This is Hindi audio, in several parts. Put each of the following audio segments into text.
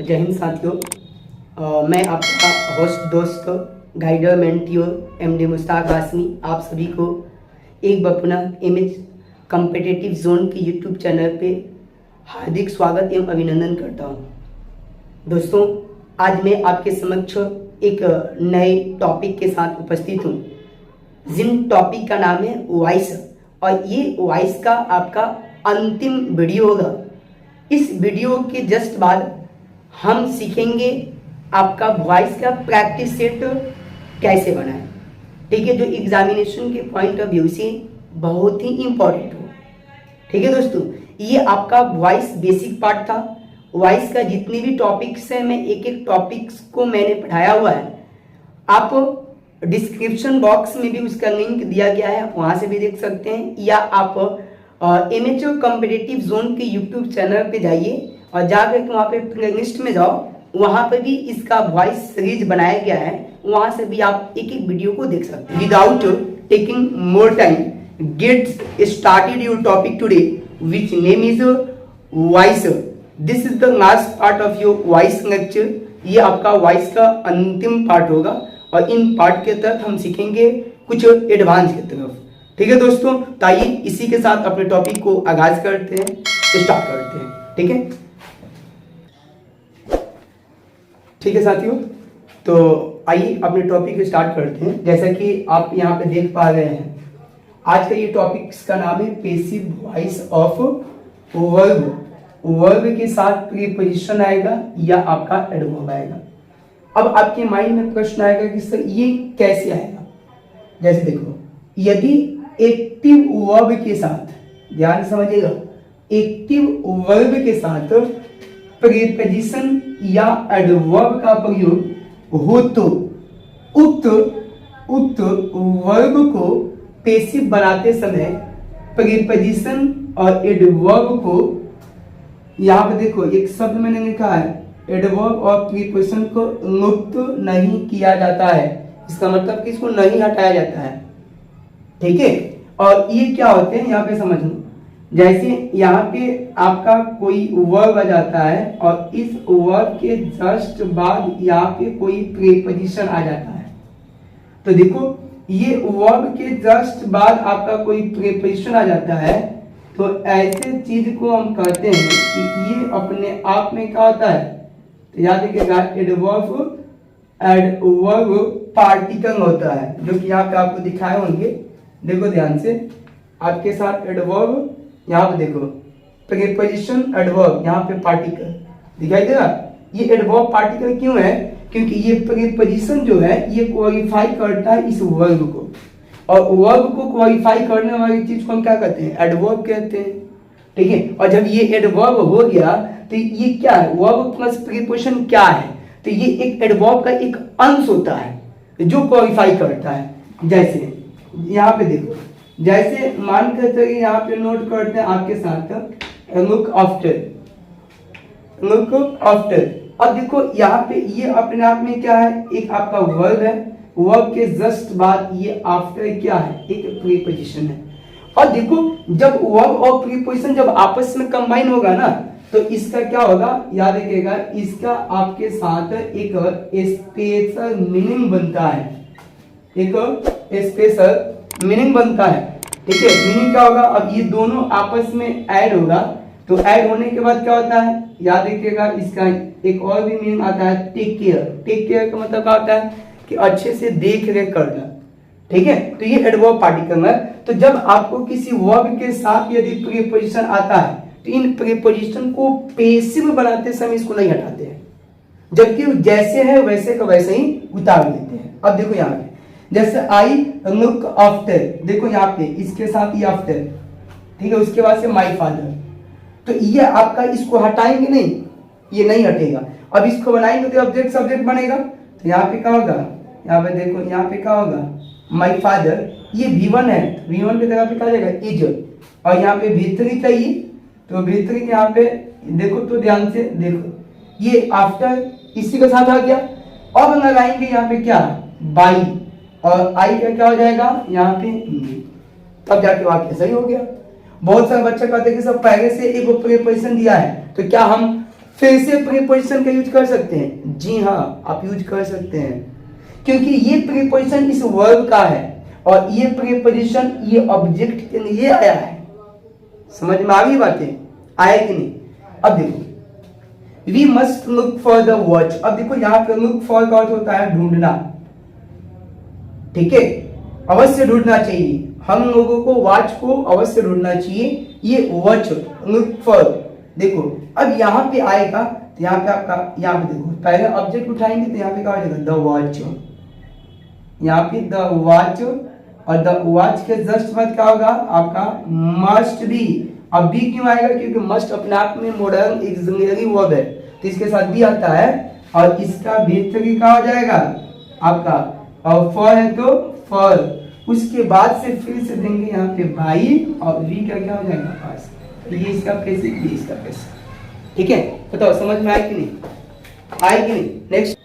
जय हिंद साथियों। मैं आपका होस्ट दोस्त गाइडर मेंटियोर एमडी मुश्ताक हाशमी आप सभी को एक बार पुनः इमेज कम्पिटिटिव जोन के यूट्यूब चैनल पे हार्दिक स्वागत एवं अभिनंदन करता हूँ। दोस्तों, आज मैं आपके समक्ष एक नए टॉपिक के साथ उपस्थित हूँ जिन टॉपिक का नाम है वॉइस, और ये वॉइस का आपका अंतिम वीडियो होगा। इस वीडियो के जस्ट बाद हम सीखेंगे आपका वॉइस का प्रैक्टिस सेट कैसे बनाएं, ठीक है, जो एग्जामिनेशन के पॉइंट ऑफ व्यू से बहुत ही इम्पोर्टेंट हो। ठीक है दोस्तों, ये आपका वॉइस बेसिक पार्ट था। वॉइस का जितने भी टॉपिक्स हैं, मैं एक एक टॉपिक्स को मैंने पढ़ाया हुआ है। आप डिस्क्रिप्शन बॉक्स में भी उसका लिंक दिया गया है, आप वहां से भी देख सकते हैं, या आप एमएचओ कॉम्पिटिटिव जोन के यूट्यूब चैनल पे जाइए और जाकर वहाँ पे प्लेलिस्ट में जाओ, वहाँ पे भी इसका वॉइस सीरीज बनाया गया है, वहाँ से भी आप एक एक वीडियो को देख सकते हैं। Without taking more time, get started your topic today which name is voice. This is the last part of your voice lecture. ये आपका वॉइस का अंतिम पार्ट होगा और इन पार्ट के तहत हम सीखेंगे कुछ एडवांस की तरफ। ठीक है दोस्तों, तो आइए इसी के साथ अपने टॉपिक को आगाज करते हैं, स्टार्ट करते हैं। ठीक है, ठीक है साथियों, तो आइए अपने टॉपिक को स्टार्ट करते हैं। जैसा कि आप यहाँ पे देख पा रहे हैं, आज का ये टॉपिक का नाम है passive voice of verb. Verb के साथ प्रीपोजिशन आएगा या आपका एडवर्ब आएगा। अब आपके माइंड में प्रश्न आएगा कि सर ये कैसे आएगा। जैसे देखो, यदि एक्टिव वर्ब के साथ, ध्यान से समझिएगा, एक्टिव वर्ब के साथ प्रीपोजिशन या एडवर्ब का प्रयोग हो तो उक्त वर्ब को पैसिव बनाते समय प्रीपोजिशन और एडवर्ब को, यहाँ पे देखो एक शब्द मैंने लिखा है, एडवर्ब और प्रीपोजिशन को लुप्त नहीं किया जाता है। इसका मतलब कि इसको नहीं हटाया जाता है। ठीक है, और ये क्या होते हैं यहाँ पे समझ लो। जैसे यहाँ पे आपका कोई वर्ब आ जाता है और इस वर्ब के जस्ट बाद यहाँ पे कोई प्रीपोजिशन आ जाता है, तो देखो ये वर्ब के जस्ट बाद आपका कोई प्रीपोजिशन आ जाता है, तो ऐसे चीज को हम कहते हैं कि ये अपने आप में क्या होता है, तो याद रखिएगा एडवर्ब पार्टिकल होता है, जो कि यहाँ पे आपको दिखाए होंगे। देखो ध्यान से, आपके साथ एडवर्ब, यहाँ पे देखो प्रीपोजिशन एडवर्ब, यहाँ पे पार्टिकल दिखाई दे रहा। ये एडवर्ब पार्टिकल क्यों है? क्योंकि ये प्रीपोजिशन जो है ये क्वालिफाई करता है इस वर्ब को, और वर्ब को क्वालिफाई करने वाली चीज को हम क्या कहते हैं? एडवर्ब कहते हैं। ठीक है, और जब ये एडवर्ब हो गया तो ये क्या है? वर्ब प्लस प्रीपोजिशन क्या है? तो ये एक एडवर्ब का एक अंश होता है जो क्वालिफाई करता है। जैसे यहाँ पे देखो, जैसे मान के चलिए यहाँ पे नोट करते हैं आपके साथ लुक आफ्टर, लुक आफ्टर। अब देखो यहाँ पे ये अपने आप में क्या है? एक आपका वर्ब है, वर्ब के जस्ट बाद ये आफ्टर क्या है? एक प्रीपोजिशन है। और देखो जब वर्ब और प्रीपोजिशन जब आपस में कंबाइन होगा ना, तो इसका क्या होगा? याद रखिएगा, इसका आपके साथ एक स्पेशल मीनिंग बनता है, एक स्पेशल मीनिंग बनता है। ठीक है, मीनिंग क्या होगा? अब ये दोनों आपस में ऐड होगा, तो ऐड होने के बाद क्या होता है? याद रखिएगा, इसका एक और भी मीनिंग आता है, टेक केयर। टेक केयर का मतलब क्या होता है? कि अच्छे से देख रेख करना। ठीक है, तो ये एडवर्ब पार्टिकल है। तो जब आपको किसी वर्ब के साथ यदि प्रीपोजिशन आता है, तो इन प्रीपोजिशन को पैसिव बनाते समय इसको नहीं हटाते हैं, जबकि जैसे है वैसे का वैसे ही उतार देते हैं। अब देखो यहाँ पे, जैसे आई लुक आफ्टर, देखो यहाँ पे इसके साथ ये आफ्टर, ठीक है, उसके बाद से माय फादर, तो ये आपका इसको हटाएंगे नहीं, ये नहीं हटेगा। अब इसको बनाएंगे तो ऑब्जेक्ट सब्जेक्ट बनेगा, तो यहाँ पे क्या होगा? यहाँ पे देखो, यहाँ पे क्या होगा? माय फादर, ये V1 है, V1 की जगह पे क्या जाएगा? इज। और यहाँ पे V3 चाहिए, तो V3 यहाँ पे देखो, तो ध्यान से देखो, ये आफ्टर इसी के साथ आ गया। अब लगाएंगे यहाँ पे क्या? बाई, और आई का क्या हो जाएगा? यहाँ पे, तब जाके वाक्य सही हो गया। बहुत सारे बच्चे कहते हैं कि सब पहले से एक प्रीपोजिशन दिया है, तो क्या हम फिर से प्रीपोजिशन का यूज कर सकते हैं? जी हाँ, आप यूज कर सकते हैं, क्योंकि ये प्रीपोजिशन इस वर्ब का है और ये प्रीपोजिशन ये ऑब्जेक्ट के लिए आया है। समझ में आ गई बातें? आए कि नहीं? अब देखो, we must look for the watch. अब देखो यहाँ पे लुक फॉर का अर्थ होता है ढूंढना, ठीक है, अवश्य ढूंढना चाहिए, हम लोगों को वॉच को अवश्य ढूंढना चाहिए। ये वॉच लुक फॉर, देखो अब यहाँ पे आएगा तो यहाँ पे आपका, यहाँ पे देखो पहले ऑब्जेक्ट उठाएंगे तो यहाँ पे क्या हो जाएगा? द वॉच, यहाँ पे द वॉच, और द वॉच के जस्ट बाद क्या होगा आपका? Must be. अब बी क्यों आएगा? क्योंकि मस्ट अपने आप में मॉडर्न ऑक्सिलरी वर्ब है, तो इसके साथ भी आता है, और इसका भीतर क्या हो जाएगा आपका? और फॉर है तो फॉर, उसके बाद से फिर से देंगे यहाँ पे बाई, और वी का क्या हो जाएगा? पास। ये इसका पैसे, ये इसका पैसा, ठीक है? बताओ समझ में आए कि नहीं? आए कि नहीं? नेक्स्ट,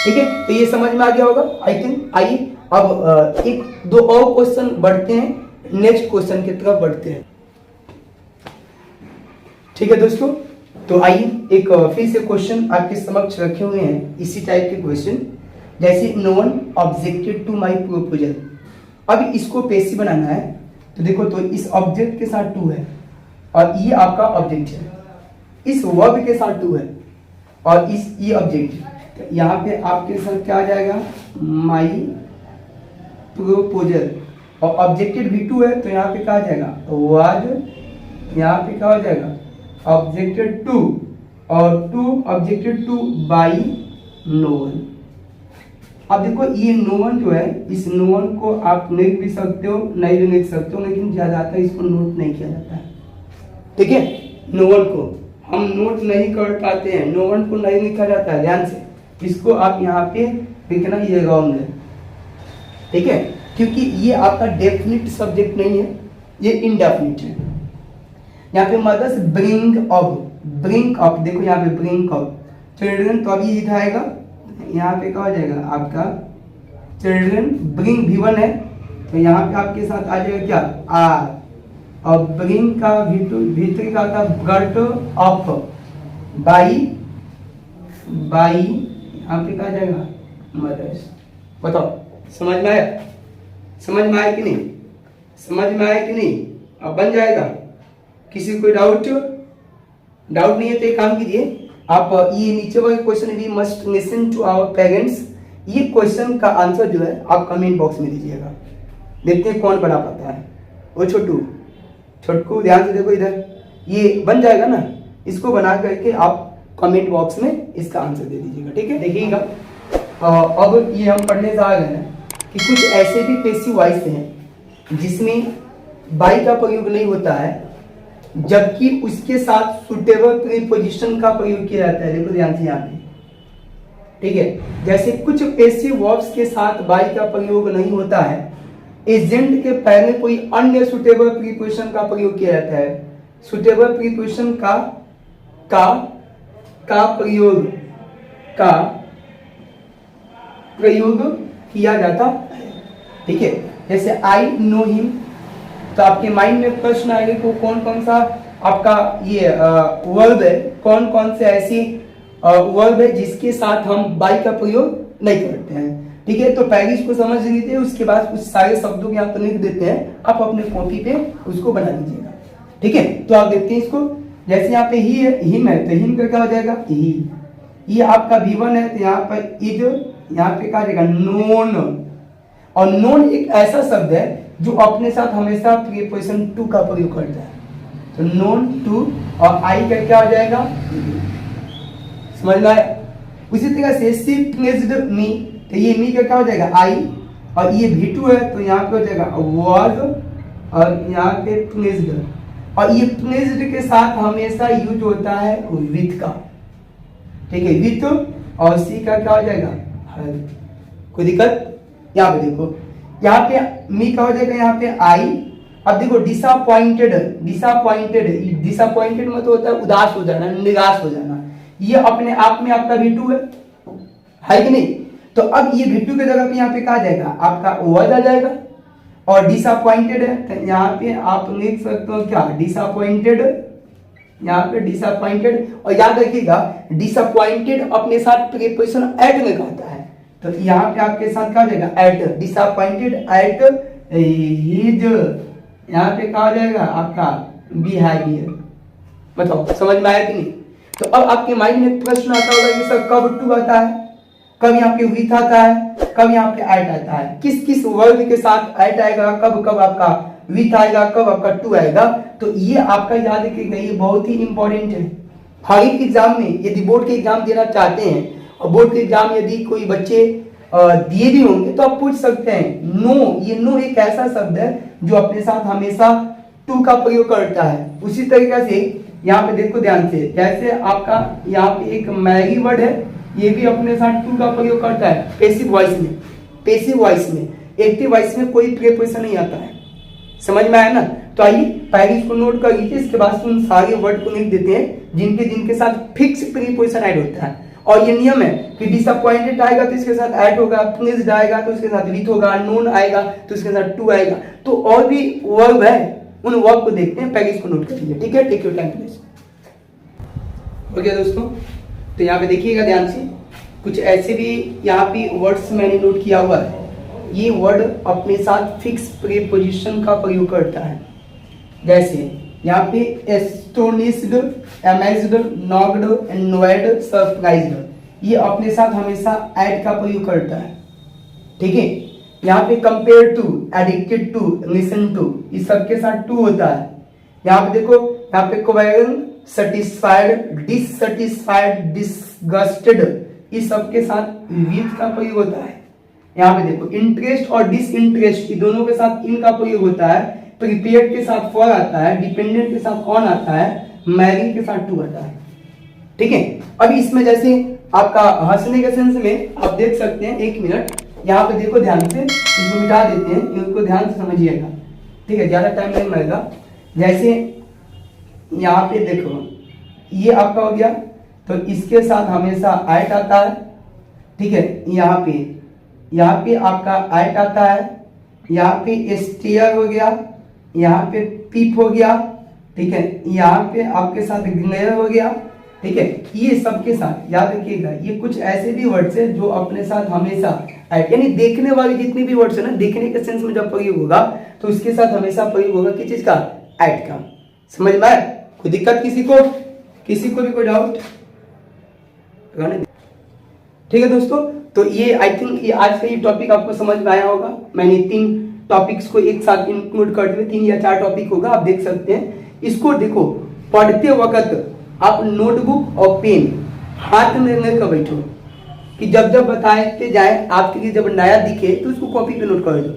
ठीक है, तो ये समझ में आ गया होगा आई थिंक। आइए अब एक दो और क्वेश्चन बढ़ते हैं, नेक्स्ट क्वेश्चन की तरफ बढ़ते हैं, ठीक है दोस्तों। तो आइए एक फिर से क्वेश्चन आपके समक्ष रखे हुए हैं, इसी टाइप के क्वेश्चन, जैसे no one objected to my proposal. अब इसको पैसिव बनाना है, तो देखो तो इस ऑब्जेक्ट के साथ टू है और ये आपका ऑब्जेक्ट है, इस वर्ब के साथ टू है और इस ये ऑब्जेक्ट है, तो यहाँ पे आपके साथ क्या आ जाएगा? माई प्रपोजल, और ऑब्जेक्टेड भी टू है तो यहाँ पे क्या आ जाएगा? वाज, यहाँ पे क्या हो जाएगा? ऑब्जेक्टेड टू, और to objected to by no one. अब देखो ये नो वन जो है, इस नो वन को आप लिख भी सकते हो, नहीं भी लिख सकते हो, लेकिन ज्यादातर इसको नोट नहीं किया जाता है, ठीक है? नो वन को हम नोट नहीं कर पाते हैं, नो वन को नहीं लिखा जाता है, ध्यान से इसको आप यहाँ पे लिखना, ये रॉन्ग है, ठीक है? क्योंकि ये आपका डेफिनिट सब्जेक्ट नहीं है, ये इनडेफिनिट है। यहाँ पे mothers bring up, bring up, देखो यहाँ पे ब्रिंग अप चिल्ड्रन, तो अभी इधर आएगा, यहाँ पे क्या हो जाएगा आपका? चिल्ड्रन, ब्रिंग भी वन है तो यहाँ पे आपके साथ आ जाएगा क्या? आर, और ब्रिंग का भीतर का आता ब्रट अप, बाई, बाई यहाँ पे क्या आ जाएगा? मदर्स। बताओ समझ में आया? समझ में आया कि नहीं? समझ में आया कि नहीं? अब बन जाएगा। किसी को डाउट नहीं है तो एक काम कीजिए आप, ये नीचे वाले question, we must listen to our parents, ये क्वेश्चन का आंसर जो है आप कमेंट बॉक्स में दीजिएगा, देखते हैं कौन बना पाता है। वो छोटू ध्यान से देखो इधर, ये बन जाएगा ना, इसको बना करके आप कमेंट बॉक्स में इसका आंसर दे दीजिएगा, ठीक है? देखिएगा अब ये हम पढ़ने जा रहे हैं कि कुछ ऐसे भी पैसिव वॉइस हैं जिसमें बाई का प्रयोग नहीं होता है, जबकि उसके साथ सुटेबल प्रीपोजिशन का प्रयोग किया जाता है। देखो ध्यान से यहाँ पे, ठीक है? जैसे कुछ पैसिव वर्ब्स के साथ बाई का प्रयोग नहीं होता है, एजेंट के पहले कोई अन्य सुटेबल प्रीपोजिशन का प्रयोग किया जाता है। सुटेबल प्रीपोजिशन का प्रयोग किया जाता है, ठीक है? जैसे आई नो हिम, तो आपके माइंड में प्रश्न आएगा कि कौन कौन सा आपका ये वर्ब है, कौन कौन से ऐसी वर्ब है जिसके साथ हम बाई का प्रयोग नहीं करते हैं, ठीक है? तो पहले इसको समझ लीजिए, उसके बाद कुछ सारे शब्दों को यहाँ पर लिख देते हैं, आप अपने कॉपी पे उसको बना लीजिएगा, ठीक है? तो आप देखते हैं इसको, जैसे यहाँ पे ही है, हिम है, तो हिम का क्या हो जाएगा? ही। ये आपका V1 है तो यहाँ पर इज, यहाँ पे क्या जाएगा? नोन। और नोन एक ऐसा शब्द है जो अपने साथ हमेशा प्रीपोजिशन टू का प्रयोग करता है, तो नोन टू, और आई का क्या हो जाएगा? समझ में आया? उसी तरह से सी प्लेस्ड मी, तो ये मी का क्या हो जाएगा? आई, और ये V2 है तो यहाँ पे हो जाएगा वाज, और यहाँ पे प्लेस्ड, और ये प्लेस्ड के साथ हमेशा यूज होता है विथ का, ठीक है? विथ, और सी का क्या हो जाएगा? हर। कोई दिक्कत? यहाँ पे देखो, यहाँ पे मी का हो जाएगा यहाँ पे आई। अब देखो डिसअपॉइंटेड मतलब होता है उदास हो जाना, निराश हो जाना, ये अपने आप में आपका V2 है कि नहीं? तो अब ये V2 के जगह पे यहाँ पे क्या आ जाएगा? आपका वाज आ जाएगा, और डिसअपॉइंटेड है तो यहाँ पे आप लिख सकते हो क्या? डिसअपॉइंटेड यहाँ पे डिसअपॉइंटेड, और याद रखिएगा डिसअपॉइंटेड अपने साथ प्रीपोजिशन एट में आता है, तो यहाँ पे आपके साथ क्या हो जाएगा एट, डिसअपॉइंटेड एट हिज, यहाँ पे क्या हो जाएगा आपका बिहेवियर। बताओ समझ में आया कि नहीं? तो अब आपके माइंड में प्रश्न आता होगा कि सर कब टू आता है, कब यहाँ पे विथ आता है, कब यहाँ पे एट आता है, किस किस वर्ब के साथ एट आएगा, कब कब आपका विथ आएगा, कब आपका टू आएगा। तो ये आपका याद रखिएगा, ये बहुत ही इंपॉर्टेंट है। हर एक एग्जाम में यदि बोर्ड के एग्जाम देना चाहते हैं और बोर्ड के एग्जाम यदि कोई बच्चे दिए भी होंगे तो आप पूछ सकते हैं नो, ये नो एक ऐसा शब्द है जो अपने साथ हमेशा टू का प्रयोग करता है। उसी तरीके से यहाँ पे देखो ध्यान से, जैसे आपका यहाँ पे एक मैरी वर्ड है, ये भी अपने साथ टू का प्रयोग करता है पैसिव वॉइस में। पैसिव वॉइस में, एक्टिव वॉइस में कोई प्रीपोजिशन नहीं आता है। समझ में आया ना? तो आइए पहले इसको नोट कर लीजिए, इसके बाद उन सारे वर्ड को लिख देते हैं जिनके जिनके साथ फिक्स प्रीपोजिशन ऐड होता है। और ये नियम है कि डिसअपॉइंटेड आएगा तो इसके साथ ऐड होगा, प्लीज्ड आएगा तो इसके साथ विथ होगा, नोन आएगा तो इसके साथ टू आएगा। तो और भी वर्ब है, उन वर्ब को देखते हैं, पहले इसको नोट कर लीजिए, ठीक है? Take your time please. Okay दोस्तों, तो यहाँ पे देखिएगा ध्यान से, कुछ ऐसे भी यहाँ पे वर्ड्स मैंने नोट किया हुआ है। ये वर्ड अपने साथ फिक्स प्रीपोजिशन का प्रयोग करता है। जैसे यहाँ पे astonished, amazed, knocked, annoyed, surprised, ये अपने साथ हमेशा ऐड का प्रयोग करता है, ठीक है? यहाँ पे compare to, addicted to, listen to, इस सबके साथ टू होता है। यहाँ पे देखो, यहाँ पे क्वेश्चन, सेटिस्फाइड, डिससेटिस्फाइड, डिसगस्टेड, इस सबके साथ विथ का प्रयोग होता है। यहाँ पे देखो इंटरेस्ट और डिसइंटरेस्ट, ये दोनों के साथ इन का प्रयोग होता है। प्रिपेयर्ड के साथ फॉर आता है, डिपेंडेंट के साथ ऑन आता है, मैरिड के साथ टू आता है, ठीक है? अभी इसमें जैसे आपका हंसने के सेंस में आप देख सकते हैं, एक मिनट यहाँ पे देखो ध्यान से, इसको मिटा देते हैं, इनको ध्यान से समझिएगा, ठीक है? ज्यादा टाइम नहीं लगेगा। जैसे यहाँ पे देखो, ये आपका हो गया, तो इसके साथ हमेशा ऐट आता है, ठीक है? यहाँ पे आपका ऐट आता है, यहाँ पे स्टेयर हो गया, यहाँ पे पीप हो गया, ठीक है? यहाँ पे आपके साथ ग्लेयर हो गया, ठीक है? ये सबके साथ याद रखिएगा, ये कुछ ऐसे भी वर्ड्स है जो अपने साथ हमेशा ऐड, यानी देखने वाले जितने भी वर्ड्स है ना, देखने के सेंस में जब प्रयोग होगा तो उसके साथ हमेशा प्रयोग होगा किस चीज का? ऐड का। समझ में आया? कोई दिक्कत किसी को भी कोई डाउट? ठीक है दोस्तों, तो ये आई थिंक ये आज का ये टॉपिक आपको समझ में आया होगा। मैंने 3 टॉपिक्स को एक साथ इंक्लूड कर दिए, 3 या 4 टॉपिक होगा, आप देख सकते हैं। इसको देखो, पढ़ते वक्त आप नोटबुक और पेन हाथ में लेकर बैठो, कि जब जब बताते जाए आपके लिए जब नया दिखे तो उसको कॉपी पे नोट कर दो,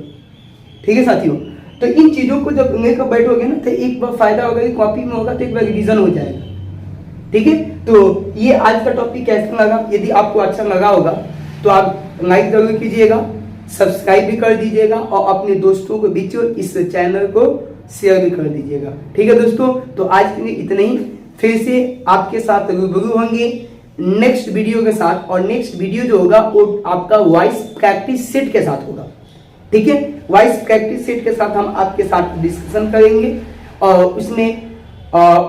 ठीक है साथियों? तो इन चीजों को जब लेकर बैठोगे ना, तो एक बार फायदा होगा कि कॉपी में होगा तो एक बार रिवीजन हो जाएगा, ठीक है? तो ये आज का टॉपिक कैसा लगा? यदि आपको अच्छा लगा होगा तो आप लाइक जरूर कीजिएगा, सब्सक्राइब भी कर दीजिएगा और अपने दोस्तों को बीच इस चैनल को शेयर भी कर दीजिएगा, ठीक है दोस्तों? तो आज के लिए इतना ही, फिर से आपके साथ रूबरू होंगे नेक्स्ट वीडियो के साथ, और नेक्स्ट वीडियो जो होगा वो आपका वॉइस प्रैक्टिस सेट के साथ होगा, ठीक है? वॉइस प्रैक्टिस सेट के साथ हम आपके साथ डिस्कशन करेंगे, और उसमें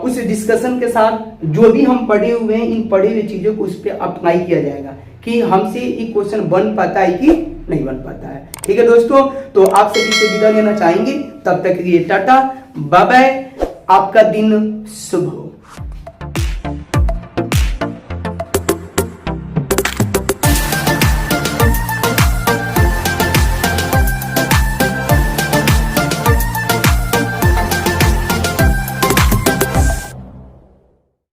उस डिस्कशन के साथ जो भी हम पढ़े हुए हैं, इन पढ़े हुए चीजों को उस पर अप्लाई किया जाएगा कि हमसे ये क्वेश्चन बन पाता है कि नहीं बन पाता है, ठीक है दोस्तों? तो आप सभी से विदा लेना चाहेंगे, तब तक के लिए टाटा बाय बाय, आपका दिन शुभ हो।